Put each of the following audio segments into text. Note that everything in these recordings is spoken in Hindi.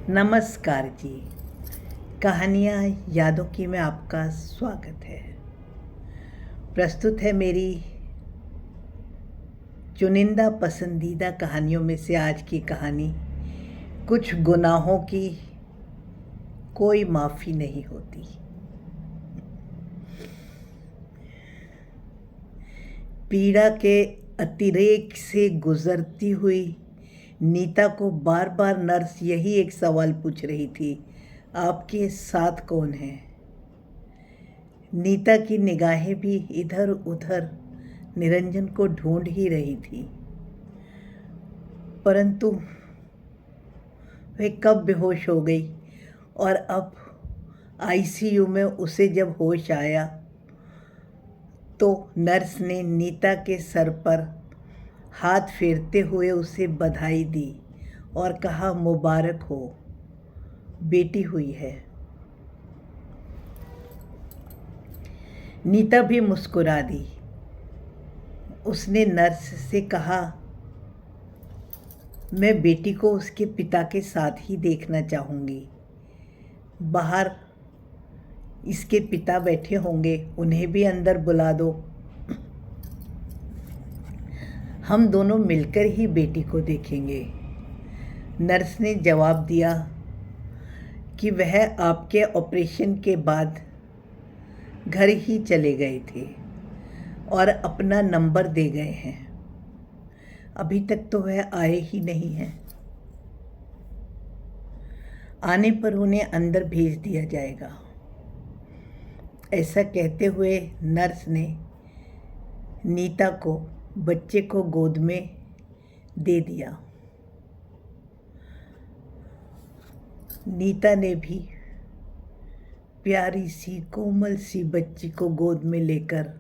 नमस्कार जी। कहानियाँ यादों की में आपका स्वागत है। प्रस्तुत है मेरी चुनिंदा पसंदीदा कहानियों में से आज की कहानी, कुछ गुनाहों की कोई माफ़ी नहीं होती। पीड़ा के अतिरेक से गुजरती हुई नीता को बार बार नर्स यही एक सवाल पूछ रही थी, आपके साथ कौन है? नीता की निगाहें भी इधर उधर निरंजन को ढूंढ ही रही थी, परंतु वह कब बेहोश हो गई और अब आईसीयू में उसे जब होश आया तो नर्स ने नीता के सर पर हाथ फेरते हुए उसे बधाई दी और कहा, मुबारक हो, बेटी हुई है। नीता भी मुस्कुरा दी। उसने नर्स से कहा, मैं बेटी को उसके पिता के साथ ही देखना चाहूँगी। बाहर इसके पिता बैठे होंगे, उन्हें भी अंदर बुला दो। हम दोनों मिलकर ही बेटी को देखेंगे। नर्स ने जवाब दिया कि वह आपके ऑपरेशन के बाद घर ही चले गए थे और अपना नंबर दे गए हैं। अभी तक तो वह आए ही नहीं हैं। आने पर उन्हें अंदर भेज दिया जाएगा। ऐसा कहते हुए नर्स ने नीता को बच्चे को गोद में दे दिया। नीता ने भी प्यारी सी कोमल सी बच्ची को गोद में लेकर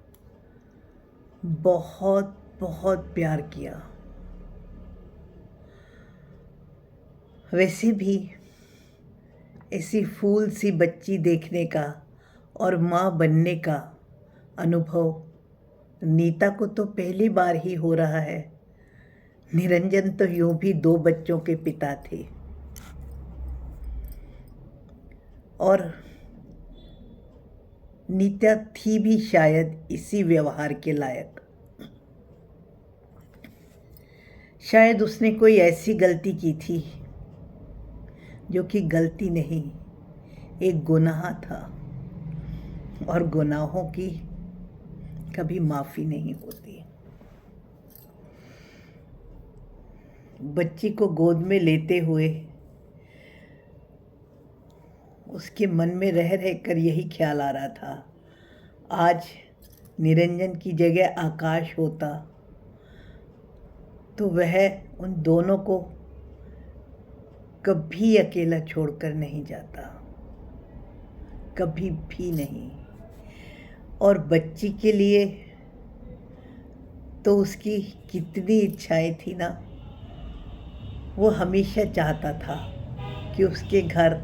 बहुत बहुत प्यार किया। वैसे भी ऐसी फूल सी बच्ची देखने का और माँ बनने का अनुभव नीता को तो पहली बार ही हो रहा है। निरंजन तो यूं भी 2 बच्चों के पिता थे और नीता थी भी शायद इसी व्यवहार के लायक। शायद उसने कोई ऐसी गलती की थी जो कि गलती नहीं, एक गुनाह था, और गुनाहों की कभी माफ़ी नहीं होती। बच्ची को गोद में लेते हुए उसके मन में रह रहकर यही ख्याल आ रहा था, आज निरंजन की जगह आकाश होता तो वह उन दोनों को कभी अकेला छोड़कर नहीं जाता, कभी भी नहीं। और बच्ची के लिए तो उसकी कितनी इच्छाएं थी ना। वो हमेशा चाहता था कि उसके घर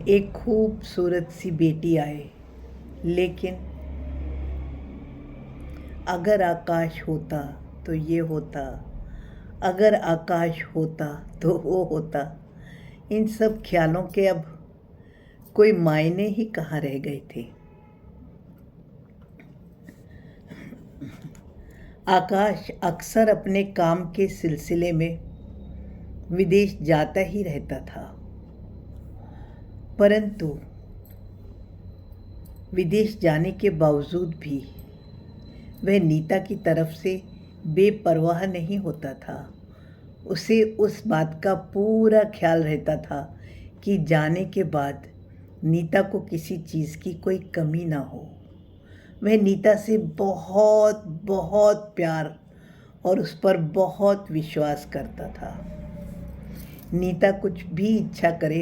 एक खूबसूरत सी बेटी आए, लेकिन अगर आकाश होता तो ये होता, अगर आकाश होता तो वो होता। इन सब ख्यालों के अब कोई मायने ही कहाँ रह गए थे। आकाश अक्सर अपने काम के सिलसिले में विदेश जाता ही रहता था, परंतु विदेश जाने के बावजूद भी वह नीता की तरफ से बेपरवाह नहीं होता था। उसे उस बात का पूरा ख्याल रहता था कि जाने के बाद नीता को किसी चीज़ की कोई कमी ना हो। वह नीता से बहुत बहुत प्यार और उस पर बहुत विश्वास करता था। नीता कुछ भी इच्छा करे,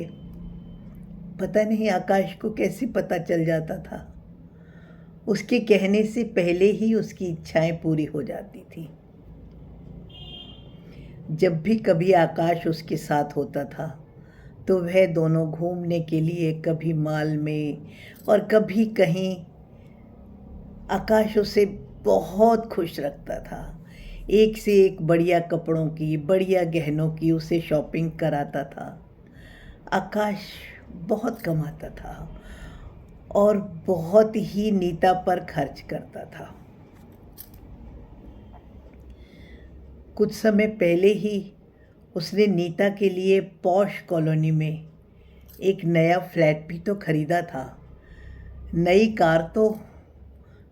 पता नहीं आकाश को कैसे पता चल जाता था। उसके कहने से पहले ही उसकी इच्छाएं पूरी हो जाती थी। जब भी कभी आकाश उसके साथ होता था तो वह दोनों घूमने के लिए कभी माल में और कभी कहीं, आकाश उसे बहुत खुश रखता था। एक से एक बढ़िया कपड़ों की, बढ़िया गहनों की उसे शॉपिंग कराता था। आकाश बहुत कमाता था और बहुत ही नीता पर खर्च करता था। कुछ समय पहले ही उसने नीता के लिए पॉश कॉलोनी में एक नया फ्लैट भी तो खरीदा था। नई कार तो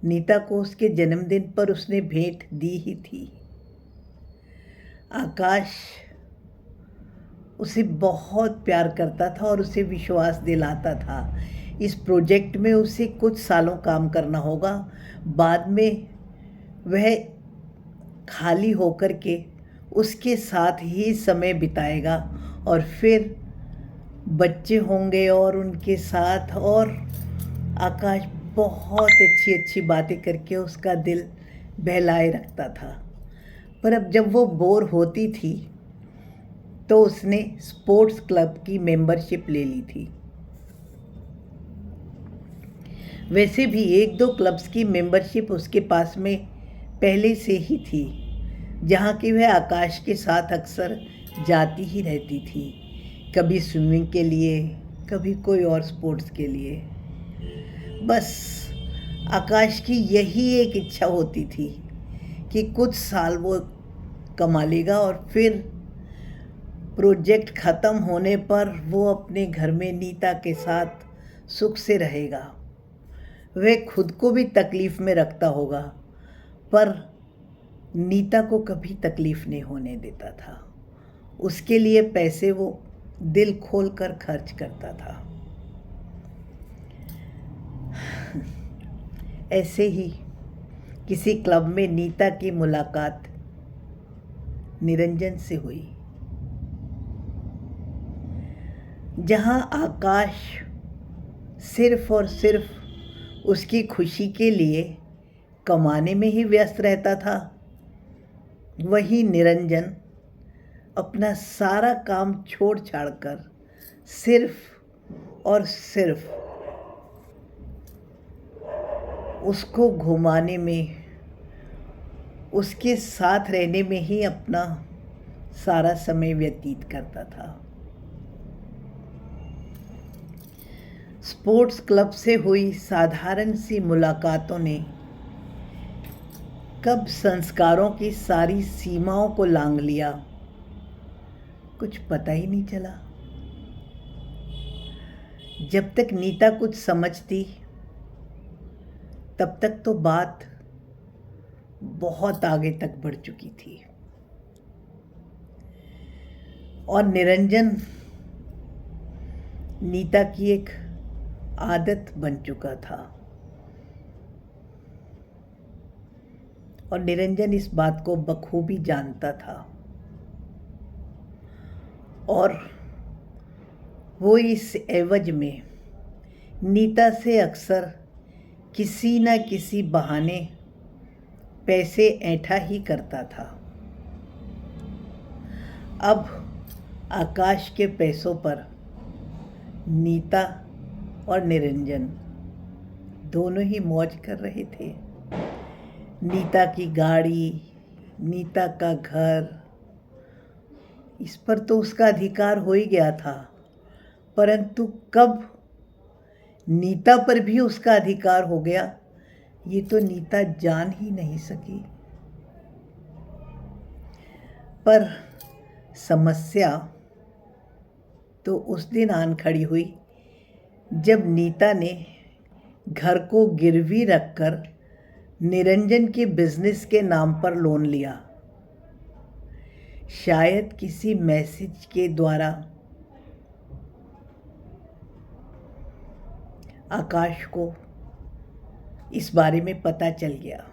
नीता को उसके जन्मदिन पर उसने भेंट दी ही थी। आकाश उसे बहुत प्यार करता था और उसे विश्वास दिलाता था इस प्रोजेक्ट में उसे कुछ सालों काम करना होगा, बाद में वह खाली होकर के उसके साथ ही समय बिताएगा और फिर बच्चे होंगे और उनके साथ। और आकाश बहुत अच्छी अच्छी बातें करके उसका दिल बहलाए रखता था। पर अब जब वो बोर होती थी तो उसने स्पोर्ट्स क्लब की मेंबरशिप ले ली थी। वैसे भी एक दो क्लब्स की मेंबरशिप उसके पास में पहले से ही थी, जहाँ की वह आकाश के साथ अक्सर जाती ही रहती थी, कभी स्विमिंग के लिए, कभी कोई और स्पोर्ट्स के लिए। बस आकाश की यही एक इच्छा होती थी कि कुछ साल वो कमा लेगा और फिर प्रोजेक्ट ख़त्म होने पर वो अपने घर में नीता के साथ सुख से रहेगा। वह खुद को भी तकलीफ़ में रखता होगा, पर नीता को कभी तकलीफ़ नहीं होने देता था। उसके लिए पैसे वो दिल खोल कर खर्च करता था। ऐसे ही किसी क्लब में नीता की मुलाकात निरंजन से हुई, जहां आकाश सिर्फ और सिर्फ उसकी खुशी के लिए कमाने में ही व्यस्त रहता था, वहीं निरंजन अपना सारा काम छोड़ छाड़ कर सिर्फ और सिर्फ उसको घुमाने में, उसके साथ रहने में ही अपना सारा समय व्यतीत करता था। स्पोर्ट्स क्लब से हुई साधारण सी मुलाकातों ने कब संस्कारों की सारी सीमाओं को लांघ लिया, कुछ पता ही नहीं चला। जब तक नीता कुछ समझती तब तक तो बात बहुत आगे तक बढ़ चुकी थी और निरंजन नीता की एक आदत बन चुका था और निरंजन इस बात को बखूबी जानता था और वो इस एवज में नीता से अक्सर किसी न किसी बहाने पैसे ऐंठा ही करता था। अब आकाश के पैसों पर नीता और निरंजन दोनों ही मौज कर रहे थे। नीता की गाड़ी, नीता का घर, इस पर तो उसका अधिकार हो ही गया था, परंतु कब नीता पर भी उसका अधिकार हो गया, ये तो नीता जान ही नहीं सकी। पर समस्या तो उस दिन आन खड़ी हुई जब नीता ने घर को गिरवी रखकर निरंजन के बिजनेस के नाम पर लोन लिया। शायद किसी मैसेज के द्वारा आकाश को इस बारे में पता चल गया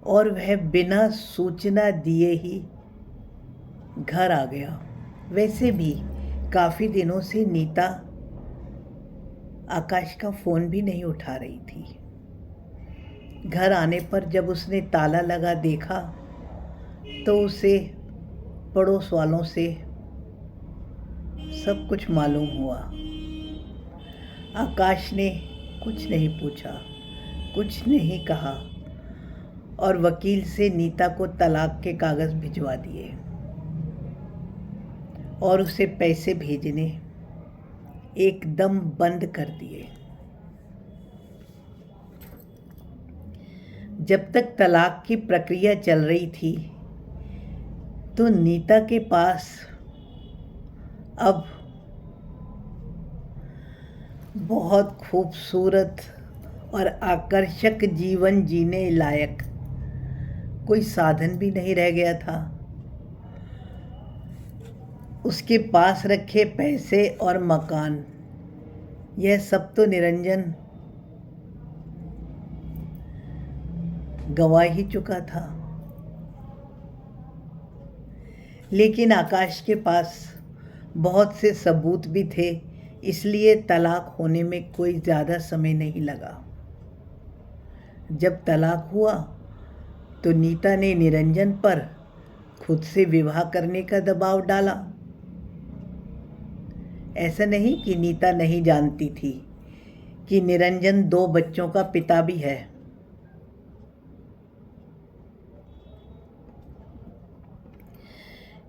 और वह बिना सूचना दिए ही घर आ गया। वैसे भी काफ़ी दिनों से नीता आकाश का फ़ोन भी नहीं उठा रही थी। घर आने पर जब उसने ताला लगा देखा तो उसे पड़ोस वालों से सब कुछ मालूम हुआ। आकाश ने कुछ नहीं पूछा, कुछ नहीं कहा और वकील से नीता को तलाक के कागज़ भिजवा दिए। और उसे पैसे भेजने एकदम बंद कर दिए। जब तक तलाक की प्रक्रिया चल रही थी तो नीता के पास अब बहुत खूबसूरत और आकर्षक जीवन जीने लायक कोई साधन भी नहीं रह गया था। उसके पास रखे पैसे और मकान, यह सब तो निरंजन गंवा ही चुका था। लेकिन आकाश के पास बहुत से सबूत भी थे, इसलिए तलाक होने में कोई ज़्यादा समय नहीं लगा। जब तलाक हुआ तो नीता ने निरंजन पर खुद से विवाह करने का दबाव डाला। ऐसा नहीं कि नीता नहीं जानती थी कि निरंजन 2 बच्चों का पिता भी है।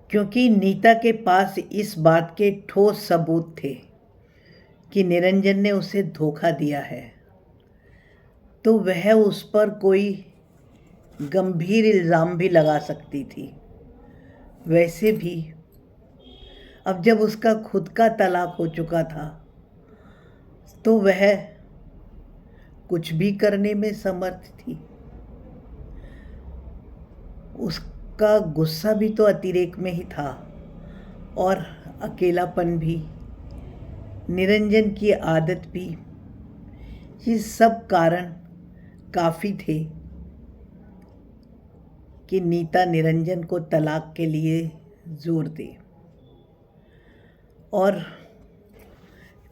क्योंकि नीता के पास इस बात के ठोस सबूत थे कि निरंजन ने उसे धोखा दिया है, तो वह उस पर कोई गंभीर इल्ज़ाम भी लगा सकती थी। वैसे भी अब जब उसका खुद का तलाक हो चुका था तो वह कुछ भी करने में समर्थ थी। उसका गुस्सा भी तो अतिरेक में ही था और अकेलापन भी, निरंजन की आदत भी, ये सब कारण काफ़ी थे कि नीता निरंजन को तलाक के लिए जोर दे। और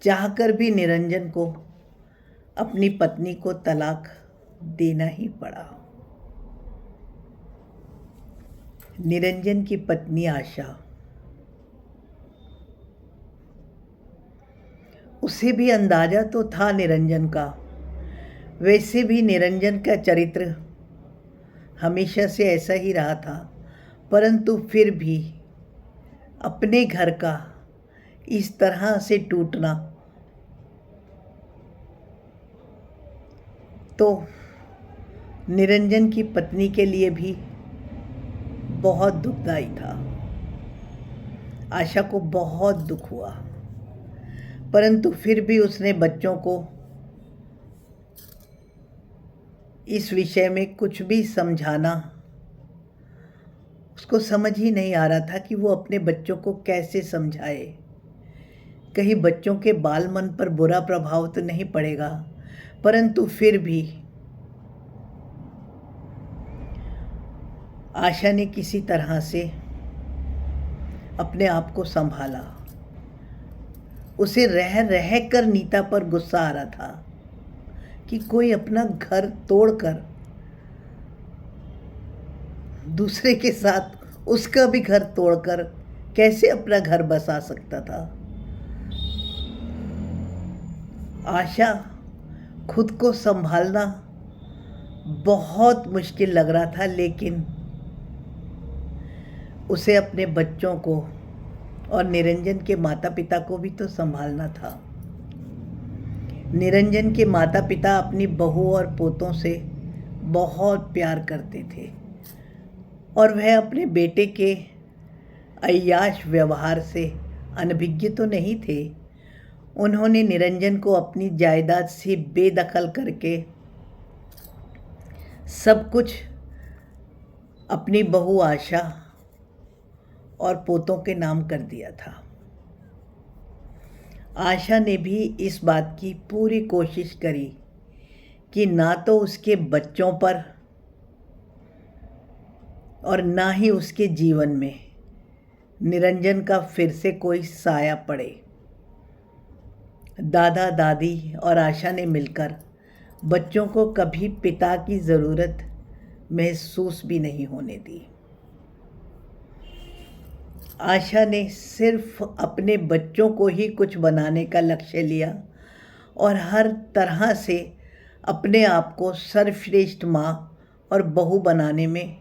चाहकर भी निरंजन को अपनी पत्नी को तलाक देना ही पड़ा। निरंजन की पत्नी आशा, उसे भी अंदाजा तो था निरंजन का। वैसे भी निरंजन का चरित्र हमेशा से ऐसा ही रहा था, परंतु फिर भी अपने घर का इस तरह से टूटना तो निरंजन की पत्नी के लिए भी बहुत दुखदाई था। आशा को बहुत दुख हुआ, परंतु फिर भी उसने बच्चों को इस विषय में कुछ भी समझाना, उसको समझ ही नहीं आ रहा था कि वो अपने बच्चों को कैसे समझाए। कहीं बच्चों के बाल मन पर बुरा प्रभाव तो नहीं पड़ेगा, परंतु फिर भी आशा ने किसी तरह से अपने आप को संभाला। उसे रह रह कर नीता पर गुस्सा आ रहा था कि कोई अपना घर तोड़कर दूसरे के साथ उसका भी घर तोड़कर कैसे अपना घर बसा सकता था। आशा खुद को संभालना बहुत मुश्किल लग रहा था, लेकिन उसे अपने बच्चों को और निरंजन के माता पिता को भी तो संभालना था। निरंजन के माता पिता अपनी बहू और पोतों से बहुत प्यार करते थे और वह अपने बेटे के अय्याश व्यवहार से अनभिज्ञ तो नहीं थे। उन्होंने निरंजन को अपनी जायदाद से बेदखल करके सब कुछ अपनी बहू आशा और पोतों के नाम कर दिया था। आशा ने भी इस बात की पूरी कोशिश करी कि ना तो उसके बच्चों पर और ना ही उसके जीवन में निरंजन का फिर से कोई साया पड़े। दादा दादी और आशा ने मिलकर बच्चों को कभी पिता की ज़रूरत महसूस भी नहीं होने दी। आशा ने सिर्फ अपने बच्चों को ही कुछ बनाने का लक्ष्य लिया और हर तरह से अपने आप को सर्वश्रेष्ठ माँ और बहू बनाने में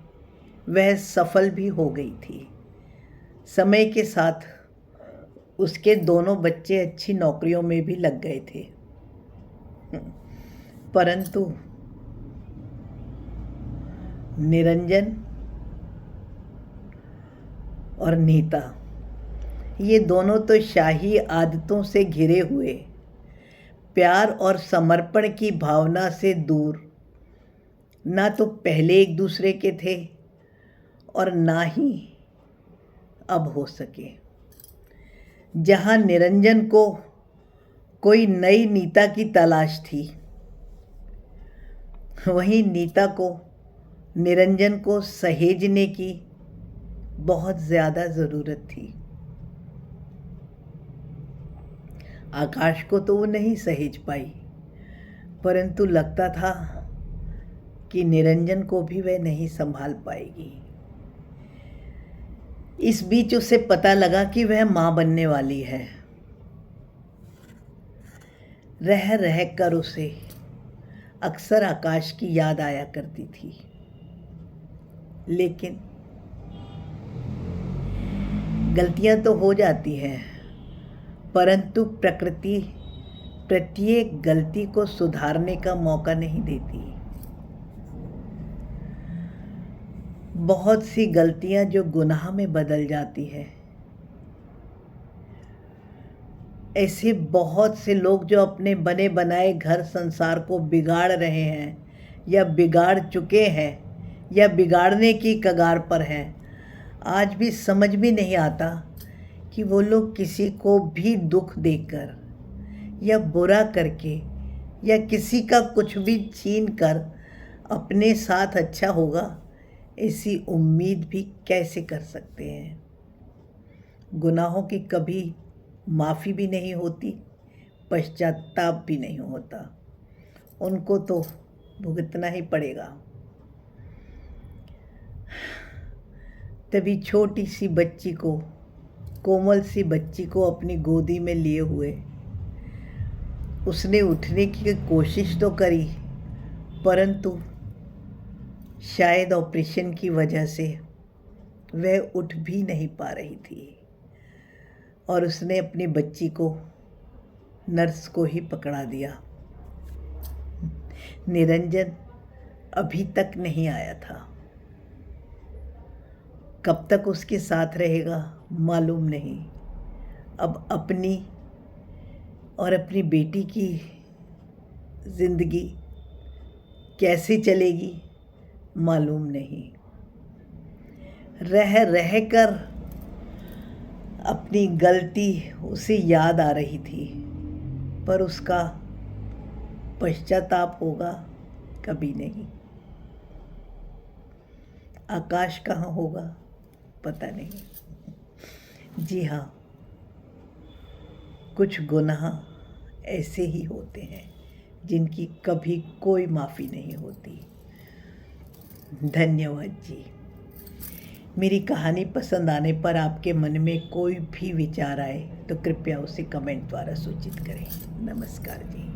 वह सफल भी हो गई थी। समय के साथ उसके दोनों बच्चे अच्छी नौकरियों में भी लग गए थे, परंतु निरंजन और नीता, ये दोनों तो शाही आदतों से घिरे हुए, प्यार और समर्पण की भावना से दूर ना तो पहले एक दूसरे के थे और ना ही अब हो सके। जहाँ निरंजन को कोई नई नीता की तलाश थी, वहीं नीता को निरंजन को सहेजने की बहुत ज़्यादा ज़रूरत थी। आकाश को तो वो नहीं सहेज पाई, परंतु लगता था कि निरंजन को भी वह नहीं संभाल पाएगी। इस बीच उसे पता लगा कि वह माँ बनने वाली है। रह रह कर उसे अक्सर आकाश की याद आया करती थी, लेकिन गलतियां तो हो जाती हैं, परंतु प्रकृति प्रत्येक गलती को सुधारने का मौका नहीं देती। बहुत सी गलतियां जो गुनाह में बदल जाती है। ऐसे बहुत से लोग जो अपने बने बनाए घर संसार को बिगाड़ रहे हैं या बिगाड़ चुके हैं या बिगाड़ने की कगार पर हैं, आज भी समझ में नहीं आता कि वो लोग किसी को भी दुख देकर या बुरा करके या किसी का कुछ भी छीन कर अपने साथ अच्छा होगा, ऐसी उम्मीद भी कैसे कर सकते हैं। गुनाहों की कभी माफ़ी भी नहीं होती, पश्चाताप भी नहीं होता, उनको तो भुगतना ही पड़ेगा। तभी छोटी सी बच्ची को, कोमल सी बच्ची को अपनी गोदी में लिए हुए उसने उठने की कोशिश तो करी, परंतु शायद ऑपरेशन की वजह से वह उठ भी नहीं पा रही थी और उसने अपनी बच्ची को नर्स को ही पकड़ा दिया। निरंजन अभी तक नहीं आया था। कब तक उसके साथ रहेगा मालूम नहीं। अब अपनी और अपनी बेटी की ज़िंदगी कैसे चलेगी मालूम नहीं। रह रह कर अपनी गलती उसे याद आ रही थी, पर उसका पश्चाताप होगा कभी नहीं। आकाश कहाँ होगा पता नहीं। जी हाँ, कुछ गुनाह ऐसे ही होते हैं जिनकी कभी कोई माफ़ी नहीं होती। धन्यवाद जी। मेरी कहानी पसंद आने पर आपके मन में कोई भी विचार आए तो कृपया उसे कमेंट द्वारा सूचित करें। नमस्कार जी।